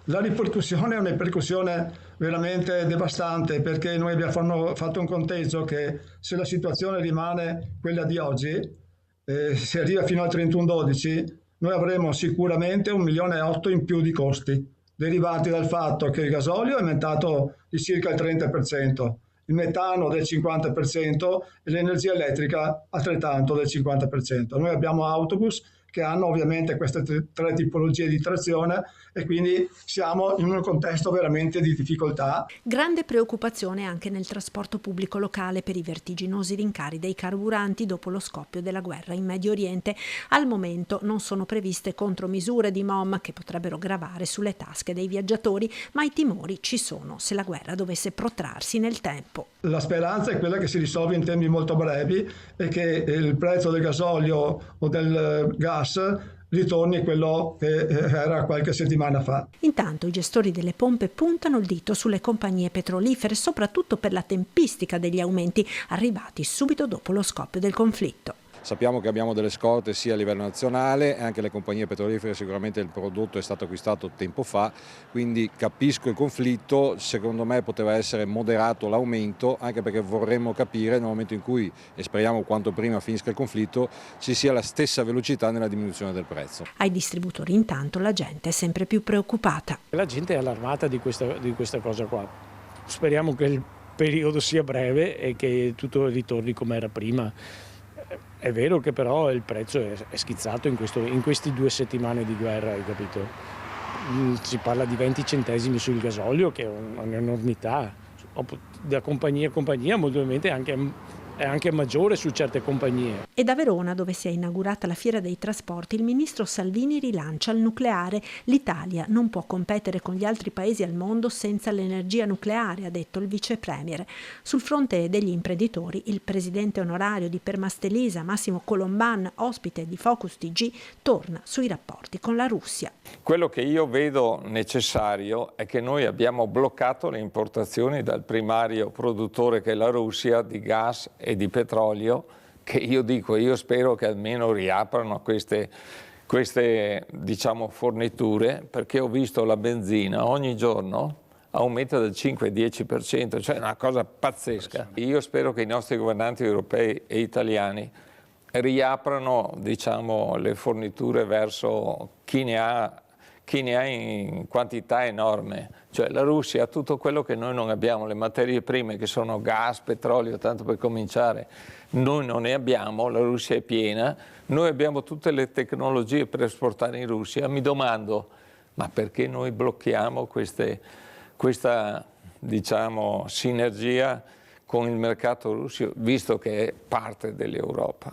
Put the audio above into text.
La ripercussione è una ripercussione veramente devastante, perché noi abbiamo fatto un conteggio che se la situazione rimane quella di oggi, se arriva fino al 31/12, noi avremo sicuramente 1,8 milioni in più di costi, derivati dal fatto che il gasolio è aumentato di circa il 30%, il metano del 50% e l'energia elettrica altrettanto del 50%. Noi abbiamo autobus che hanno ovviamente queste tre tipologie di trazione e quindi siamo in un contesto veramente di difficoltà. Grande preoccupazione anche nel trasporto pubblico locale per i vertiginosi rincari dei carburanti dopo lo scoppio della guerra in Medio Oriente. Al momento non sono previste contromisure di MOM che potrebbero gravare sulle tasche dei viaggiatori, ma i timori ci sono se la guerra dovesse protrarsi nel tempo. La speranza è quella che si risolve in tempi molto brevi e che il prezzo del gasolio o del gas ritorni quello che era qualche settimana fa. Intanto i gestori delle pompe puntano il dito sulle compagnie petrolifere, soprattutto per la tempistica degli aumenti arrivati subito dopo lo scoppio del conflitto. Sappiamo che abbiamo delle scorte sia a livello nazionale, anche le compagnie petrolifere sicuramente il prodotto è stato acquistato tempo fa, quindi capisco il conflitto, secondo me poteva essere moderato l'aumento, anche perché vorremmo capire nel momento in cui, e speriamo quanto prima finisca il conflitto, ci sia la stessa velocità nella diminuzione del prezzo. Ai distributori intanto la gente è sempre più preoccupata. La gente è allarmata di questa cosa qua. Speriamo che il periodo sia breve e che tutto ritorni come era prima. È vero che però il prezzo è schizzato in queste 2 settimane di guerra, hai capito? Si parla di 20 centesimi sul gasolio, che è un'enormità. Da compagnia a compagnia, molto probabilmente è anche maggiore su certe compagnie. E da Verona, dove si è inaugurata la Fiera dei Trasporti, il ministro Salvini rilancia il nucleare. L'Italia non può competere con gli altri paesi al mondo senza l'energia nucleare, ha detto il vice premier. Sul fronte degli imprenditori, il presidente onorario di Permastelisa, Massimo Colomban, ospite di Focus TG, torna sui rapporti con la Russia. Quello che io vedo necessario è che noi abbiamo bloccato le importazioni dal primario produttore che è la Russia di gas e di petrolio, che io spero che almeno riaprano queste diciamo forniture, perché ho visto la benzina ogni giorno aumenta del 5-10%, cioè una cosa pazzesca. Io spero che i nostri governanti europei e italiani riaprano, diciamo, le forniture verso chi ne ha in quantità enorme, cioè la Russia ha tutto quello che noi non abbiamo, le materie prime che sono gas, petrolio, tanto per cominciare, noi non ne abbiamo, la Russia è piena, noi abbiamo tutte le tecnologie per esportare in Russia. Mi domando, ma perché noi blocchiamo questa diciamo sinergia con il mercato russo, visto che è parte dell'Europa?